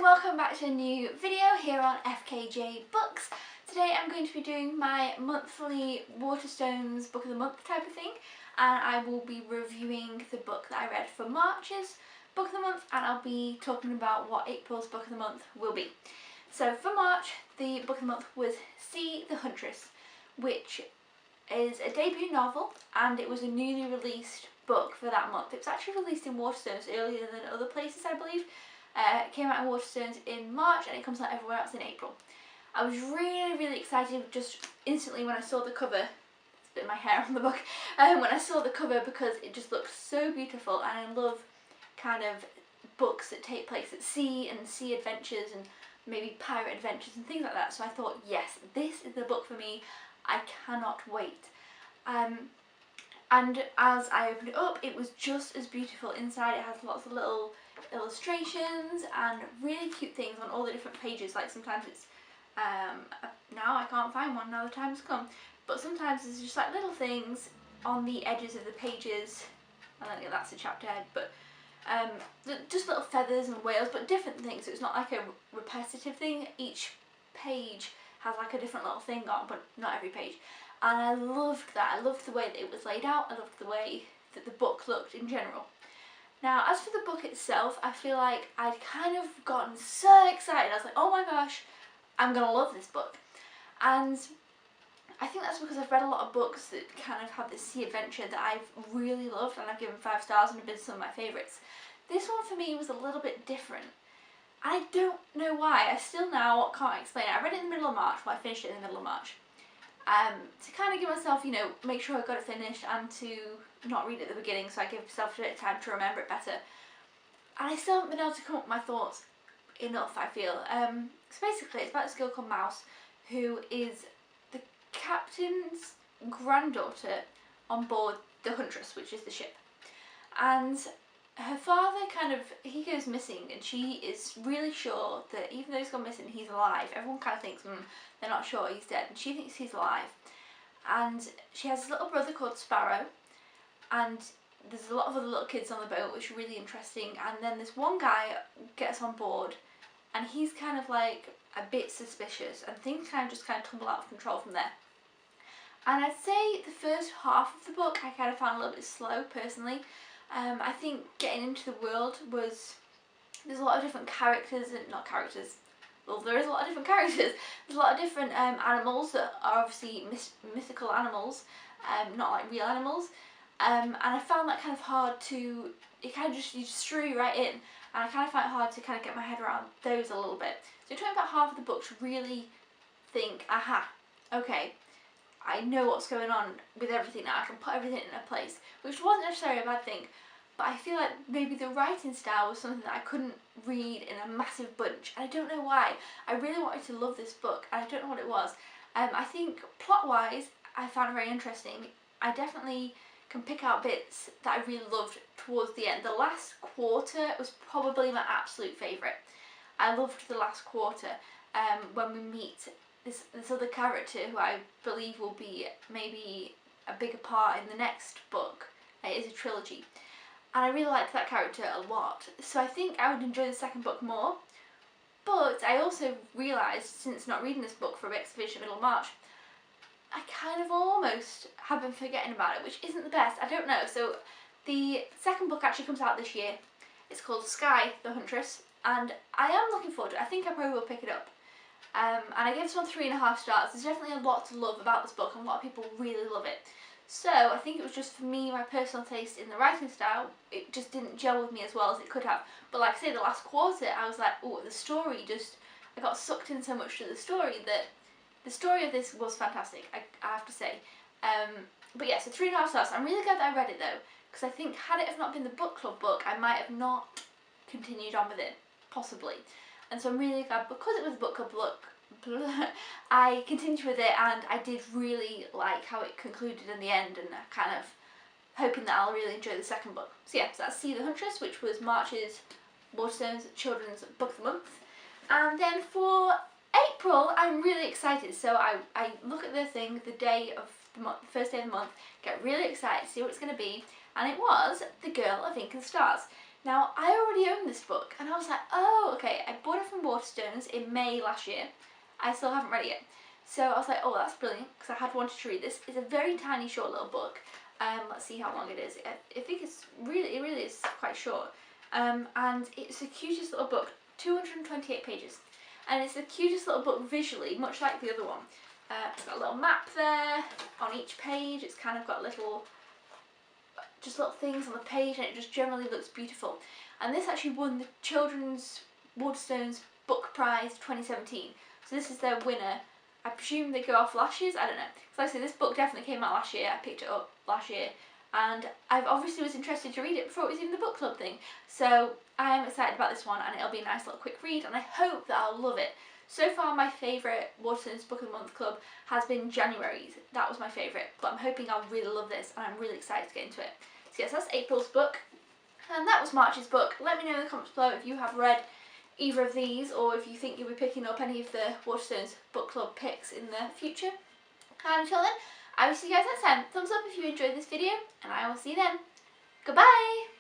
and welcome back to a new video here on FKJ Books. Today I'm going to be doing my monthly Waterstones book of the month type of thing, and I will be reviewing the book that I read for March's book of the month, and I'll be talking about what April's book of the month will be. So for March, the book of the month was See the Huntress, which is a debut novel, and it was a newly released book for that month. It was actually released in Waterstones earlier than other places, I believe. It came out in Waterstones in March and it comes out everywhere else in April. I was really excited just instantly when I saw the cover. It's a bit of my hair on the book. When I saw the cover, because it just looked so beautiful, and I love kind of books that take place at sea and sea adventures and maybe pirate adventures and things like that. So I thought, yes, this is the book for me. I cannot wait. And as I opened it up, it was just as beautiful inside. It has lots of little illustrations and really cute things on all the different pages. Like sometimes it's now I can't find one, now the time's come, but sometimes there's just like little things on the edges of the pages. I don't think that's a chapter head, but just little feathers and whales, but different things. So it's not like a repetitive thing. Each page has like a different little thing on, but not every page. And I loved that. I loved the way that it was laid out. I loved the way that the book looked in general. Now, as for the book itself, I feel like I'd kind of gotten so excited. I was like, oh my gosh, I'm going to love this book. And I think that's because I've read a lot of books that kind of have this sea adventure that I've really loved, and I've given 5 stars and have been some of my favourites. This one for me was a little bit different. I don't know why. I still now can't explain it. I read it in the middle of March, well, I finished it in the middle of March. To kind of give myself, you know, make sure I got it finished, and to not read it at the beginning, so I give myself a bit of time to remember it better. And I still haven't been able to come up with my thoughts enough, I feel. So basically, it's about this girl called Mouse, who is the captain's granddaughter on board the Huntress, which is the ship. And her father he goes missing, and she is really sure that even though he's gone missing, he's alive. Everyone kind of thinks, they're not sure he's dead, and she thinks he's alive. And she has a little brother called Sparrow, and there's a lot of other little kids on the boat, which are really interesting. And then this one guy gets on board, and he's kind of like a bit suspicious, and things kind of tumble out of control from there. And I'd say the first half of the book I kind of found a little bit slow, personally. I think getting into the world there's a lot of different characters, and not characters, well, there is a lot of different characters. There's a lot of different animals that are obviously mythical animals, not like real animals. And I found that kind of hard to, you just threw you right in, and I kind of found it hard to kind of get my head around those a little bit. So it took me about half of the book to really think, aha, okay, I know what's going on with everything now, I can put everything in a place, which wasn't necessarily a bad thing, but I feel like maybe the writing style was something that I couldn't read in a massive bunch, and I don't know why. I really wanted to love this book, and I don't know what it was. I think plot-wise, I found it very interesting. I definitely can pick out bits that I really loved towards the end. The last quarter was probably my absolute favourite. I loved the last quarter, when we meet this other character who I believe will be maybe a bigger part in the next book. It is a trilogy, and I really liked that character a lot, so I think I would enjoy the second book more. But I also realised, since not reading this book for a bit, because I finished in the middle of March, I kind of almost have been forgetting about it, which isn't the best. I don't know. So the second book actually comes out this year. It's called Sky the Huntress, and I am looking forward to it. I think I probably will pick it up. And I gave this one 3.5 stars. There's definitely a lot to love about this book, and a lot of people really love it. So I think it was just for me, my personal taste in the writing style, it just didn't gel with me as well as it could have. But like I say, the last quarter, I was like, oh, the story I got sucked in so much to the story that the story of this was fantastic, I have to say. But yeah, so 3.5 stars. I'm really glad that I read it though, because I think had it have not been the book club book, I might have not continued on with it, possibly. And so I'm really glad, because it was a book club book, I continued with it, and I did really like how it concluded in the end, and kind of hoping that I'll really enjoy the second book. So yeah, so that's See the Huntress, which was March's Waterstones Children's Book of the Month. And then for April, I'm really excited. So I look at the thing the day of the month, the first day of the month, get really excited to see what it's going to be, and it was The Girl of Ink and Stars. Now, I already own this book, and I was like, oh, okay, I bought it from Waterstones in May last year. I still haven't read it yet. So I was like, oh, that's brilliant, because I had wanted to read this. It's a very tiny, short little book. Let's see how long it is. I think it really is quite short. And it's the cutest little book, 228 pages. And it's the cutest little book visually, much like the other one. It's got a little map there on each page. It's kind of got just little things on the page, and it just generally looks beautiful. And this actually won the Children's Waterstones Book Prize 2017. So this is their winner. I presume they go off last year's, I don't know. So like I say, this book definitely came out last year. I picked it up last year, and I obviously was interested to read it before it was even the book club thing. So I am excited about this one, and it'll be a nice little quick read, and I hope that I'll love it. So far, my favourite Waterstones Book of the Month Club has been January's. That was my favourite, but I'm hoping I'll really love this, and I'm really excited to get into it. So yes, that's April's book, and that was March's book. Let me know in the comments below if you have read either of these, or if you think you'll be picking up any of the Waterstones Book Club picks in the future. And until then, I will see you guys next time. Thumbs up if you enjoyed this video, and I will see you then. Goodbye!